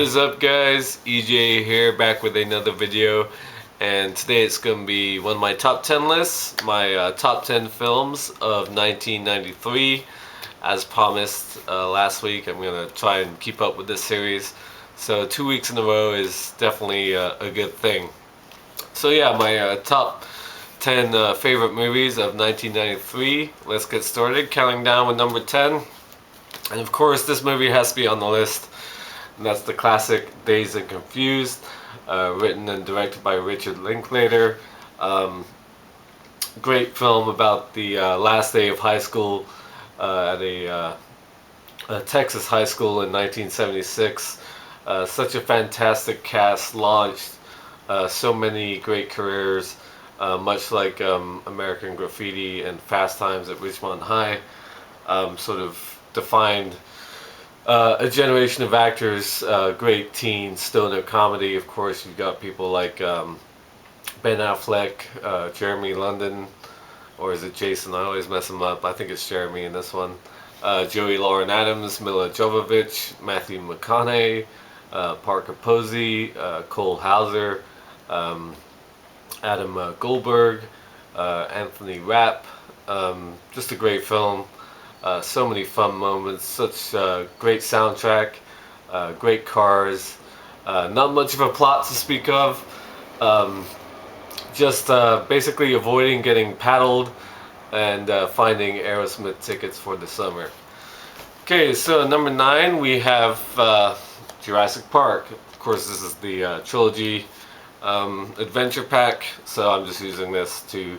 What is up, guys? EJ here, back with another video, and today it's going to be one of my top 10 lists, my top 10 films of 1993. As promised last week, I'm going to try and keep up with this series, so 2 weeks in a row is definitely a good thing. So yeah, my top 10 favorite movies of 1993. Let's get started, counting down with number 10. And of course, this movie has to be on the list. And that's the classic Dazed and Confused, written and directed by Richard Linklater. Great film about the last day of high school at a Texas high school in 1976. Such a fantastic cast, launched so many great careers, much like American Graffiti and Fast Times at Ridgemont High. Sort of defined a generation of actors, great teen stoner comedy. Of course, you've got people like Ben Affleck, Jeremy London, or is it Jason? I always mess him up. I think it's Jeremy in this one. Joey Lauren Adams, Mila Jovovich, Matthew McConaughey, Parker Posey, Cole Hauser, Adam Goldberg, Anthony Rapp. Just a great film. So many fun moments, such great soundtrack, great cars, not much of a plot to speak of, just basically avoiding getting paddled and finding Aerosmith tickets for the summer. Okay, so number 9 we have Jurassic Park. Of course, this is the trilogy adventure pack, so I'm just using this to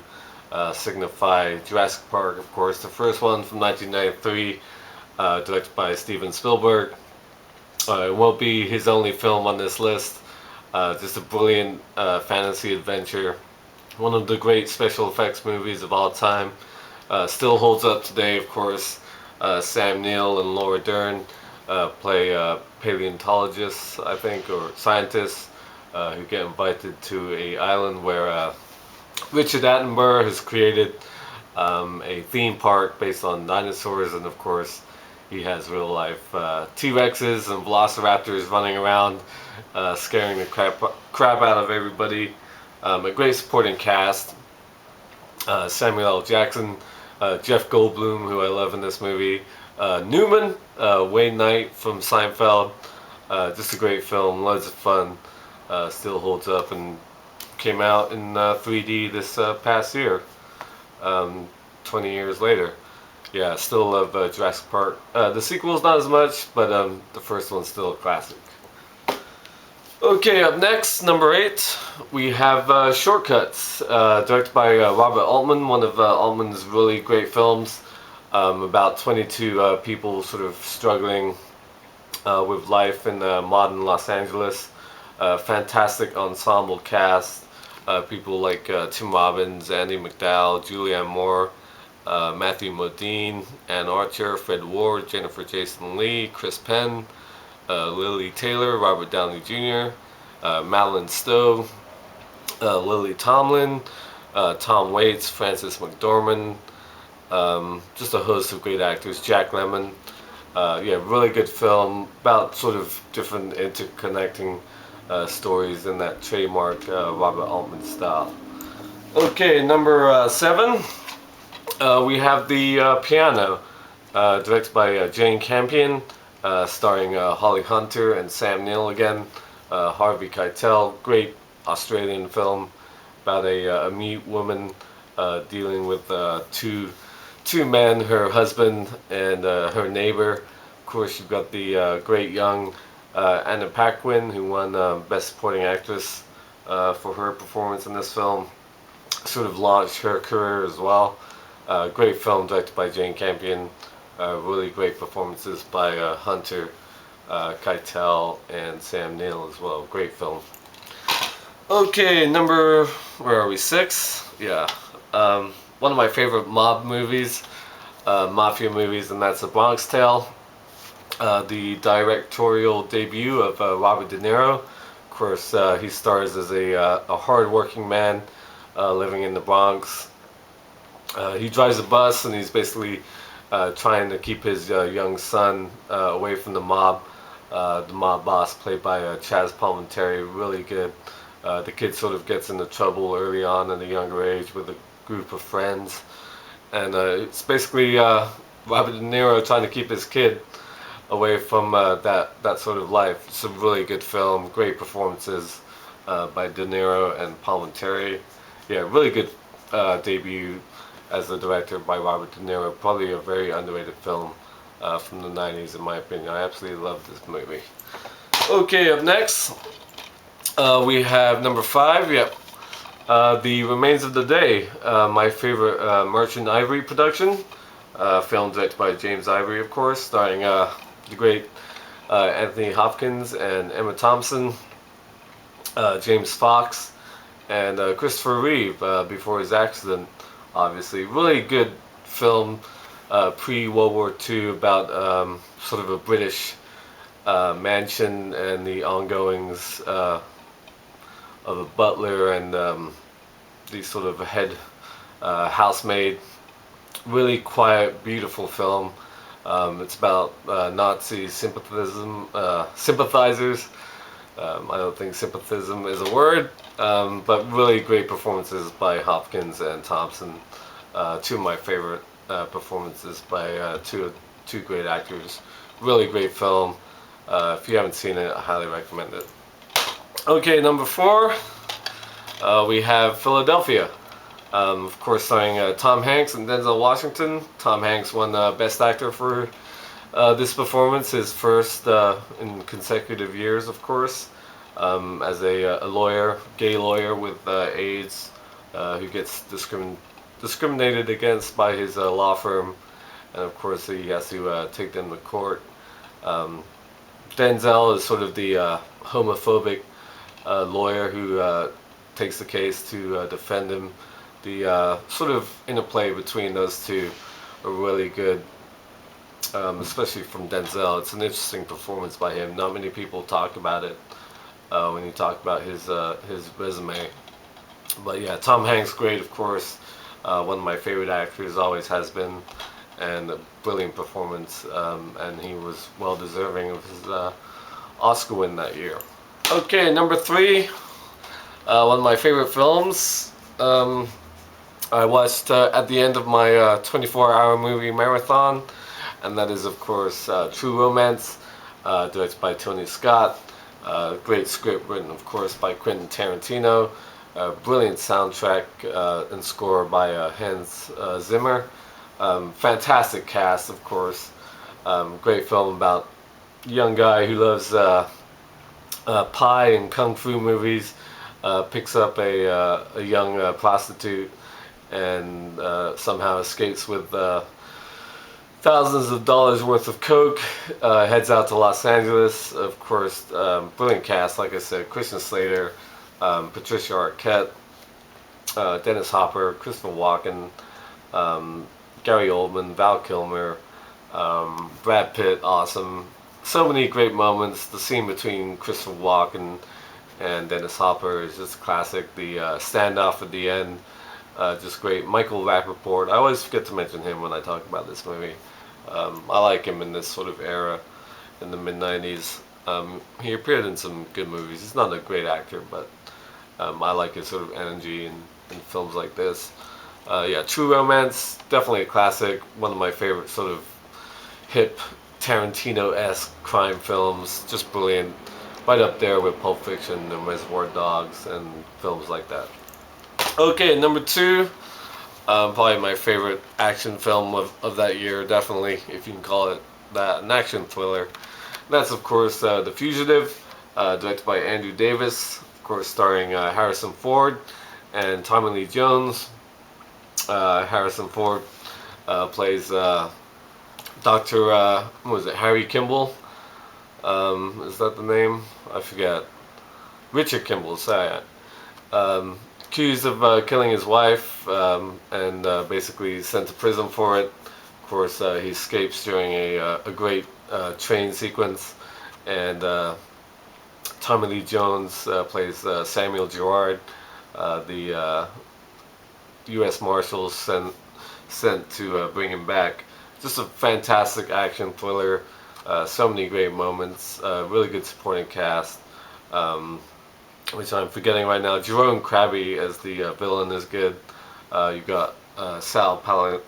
signify Jurassic Park, of course, the first one from 1993, directed by Steven Spielberg. It won't be his only film on this list. Just a brilliant fantasy adventure. One of the great special effects movies of all time. Still holds up today, of course. Sam Neill and Laura Dern play paleontologists, I think, or scientists who get invited to an island where Richard Attenborough has created a theme park based on dinosaurs, and of course he has real life T-Rexes and Velociraptors running around scaring the crap out of everybody. A great supporting cast. Samuel L. Jackson, Jeff Goldblum, who I love in this movie, Newman, Wayne Knight from Seinfeld. Just a great film, loads of fun, still holds up, and came out in 3D this past year, 20 years later. Yeah, still love Jurassic Park. The sequel's not as much, but the first one's still a classic. Okay, up next, number 8, we have Shortcuts, directed by Robert Altman, one of Altman's really great films, about 22 people sort of struggling with life in modern Los Angeles. Fantastic ensemble cast. People like Tim Robbins, Andy McDowell, Julianne Moore, Matthew Modine, Ann Archer, Fred Ward, Jennifer Jason Leigh, Chris Penn, Lily Taylor, Robert Downey Jr., Madeline Stowe, Lily Tomlin, Tom Waits, Frances McDormand, just a host of great actors, Jack Lemmon. Yeah, really good film about sort of different interconnecting stories in that trademark Robert Altman style. Okay, number 7, we have The Piano, directed by Jane Campion, starring Holly Hunter and Sam Neill again, Harvey Keitel. Great Australian film about a mute woman dealing with two men, her husband and her neighbor. Of course, you've got the great young Anna Paquin, who won Best Supporting Actress for her performance in this film. Sort of launched her career as well. Great film directed by Jane Campion. Really great performances by Hunter, Keitel, and Sam Neill as well. Great film. Okay, where are we? 6? Yeah. One of my favorite mob movies, mafia movies, and that's The Bronx Tale. The directorial debut of Robert De Niro. Of course, he stars as a hard-working man living in the Bronx. He drives a bus, and he's basically trying to keep his young son away from the mob. the mob boss played by Chaz Palminteri, really good. The kid sort of gets into trouble early on at a younger age with a group of friends, and it's basically Robert De Niro trying to keep his kid away from that sort of life. It's a really good film, great performances by De Niro and Palminteri. Yeah, really good debut as a director by Robert De Niro. Probably a very underrated film from the 90s in my opinion. I absolutely love this movie. Okay, up next we have number 5. Yep. The Remains of the Day, my favorite Merchant Ivory production, film directed by James Ivory, of course, starring the great Anthony Hopkins and Emma Thompson, James Fox, and Christopher Reeve before his accident. Obviously, really good film, pre-World War II, about sort of a British mansion and the ongoings of a butler and the sort of head housemaid. Really quiet, beautiful film. It's about Nazi sympathizers. I don't think sympathism is a word, but really great performances by Hopkins and Thompson. Two of my favorite performances by two great actors. Really great film. If you haven't seen it, I highly recommend it. Okay, number 4, we have Philadelphia. Of course, starring Tom Hanks and Denzel Washington. Tom Hanks won Best Actor for this performance, his first in consecutive years, of course, as a lawyer, gay lawyer with AIDS, who gets discriminated against by his law firm, and of course he has to take them to court. Denzel is sort of the homophobic lawyer who takes the case to defend him. The sort of interplay between those two are really good, especially from Denzel. It's an interesting performance by him. Not many people talk about it when you talk about his resume. But yeah, Tom Hanks, great, of course. One of my favorite actors, always has been, and a brilliant performance. And he was well deserving of his Oscar win that year. Okay, number 3, one of my favorite films. I watched at the end of my 24-hour movie marathon, and that is, of course, True Romance, directed by Tony Scott. Great script written, of course, by Quentin Tarantino. Brilliant soundtrack and score by Hans Zimmer. Fantastic cast, of course. Great film about a young guy who loves pie and kung fu movies. Picks up a young prostitute and somehow escapes with thousands of dollars worth of coke, heads out to Los Angeles. Of course, brilliant cast, like I said, Christian Slater, Patricia Arquette, Dennis Hopper, Christopher Walken, Gary Oldman, Val Kilmer, Brad Pitt, awesome. So many great moments. The scene between Christopher Walken and Dennis Hopper is just classic. The standoff at the end, just great. Michael Rappaport, I always forget to mention him when I talk about this movie. I like him in this sort of era in the mid-90s. He appeared in some good movies. He's not a great actor, but I like his sort of energy in films like this. Yeah, True Romance, definitely a classic. One of my favorite sort of hip Tarantino-esque crime films. Just brilliant. Right up there with Pulp Fiction and Reservoir Dogs and films like that. Okay, number 2, probably my favorite action film of that year, definitely, if you can call it that, an action thriller. That's, of course, The Fugitive, directed by Andrew Davis, of course, starring Harrison Ford and Tommy Lee Jones. Harrison Ford plays Dr. What was it, Harry Kimball? Is that the name? I forget. Richard Kimball, sorry. Accused of killing his wife and basically sent to prison for it. Of course, he escapes during a great train sequence, and Tommy Lee Jones plays Samuel Gerard, the U.S. Marshals sent to bring him back. Just a fantastic action thriller. So many great moments. Really good supporting cast. Which I'm forgetting right now. Jerome Krabby as the villain is good. You got Sal Palin.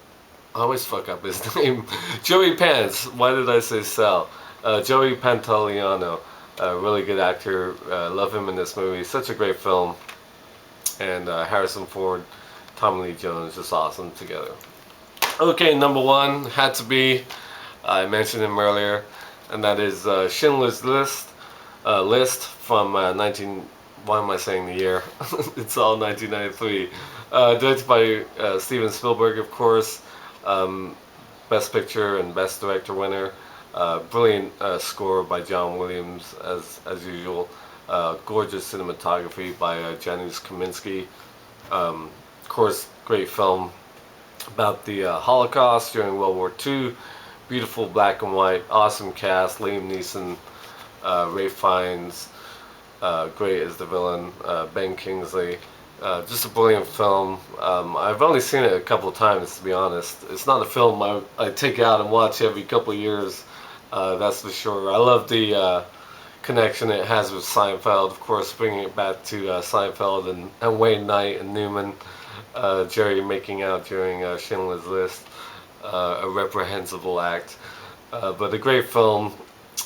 I always fuck up his name. Joey Pants. Why did I say Sal? Joey Pantoliano. Really good actor. Love him in this movie. Such a great film. And Harrison Ford, Tommy Lee Jones, just awesome together. Okay, number one had to be, I mentioned him earlier, and that is Schindler's List from 19. Why am I saying the year? It's all 1993. Directed by Steven Spielberg, of course. Best Picture and Best Director winner. Brilliant score by John Williams, as usual. Gorgeous cinematography by Janusz Kaminski. Of course, great film about the Holocaust during World War II. Beautiful black and white, awesome cast. Liam Neeson, Ralph Fiennes, great as the villain. Ben Kingsley. Just a brilliant film. I've only seen it a couple of times, to be honest. It's not a film I take out and watch every couple of years. That's for sure. I love the connection it has with Seinfeld, of course, bringing it back to Seinfeld and Wayne Knight and Newman, Jerry making out during Schindler's List, a reprehensible act, but a great film,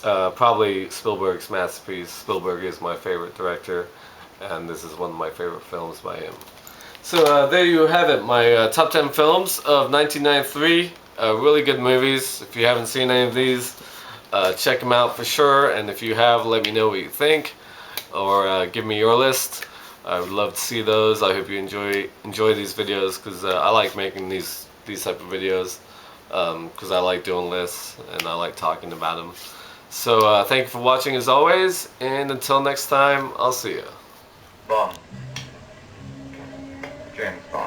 probably Spielberg's masterpiece. Spielberg is my favorite director, and this is one of my favorite films by him. So there you have it, my top 10 films of 1993, really good movies. If you haven't seen any of these, check them out for sure, and if you have, let me know what you think, or give me your list. I would love to see those. I hope you enjoy these videos, because I like making these type of videos, because I like doing lists and I like talking about them. So thank you for watching as always, and until next time, I'll see you. Bond. James Bond.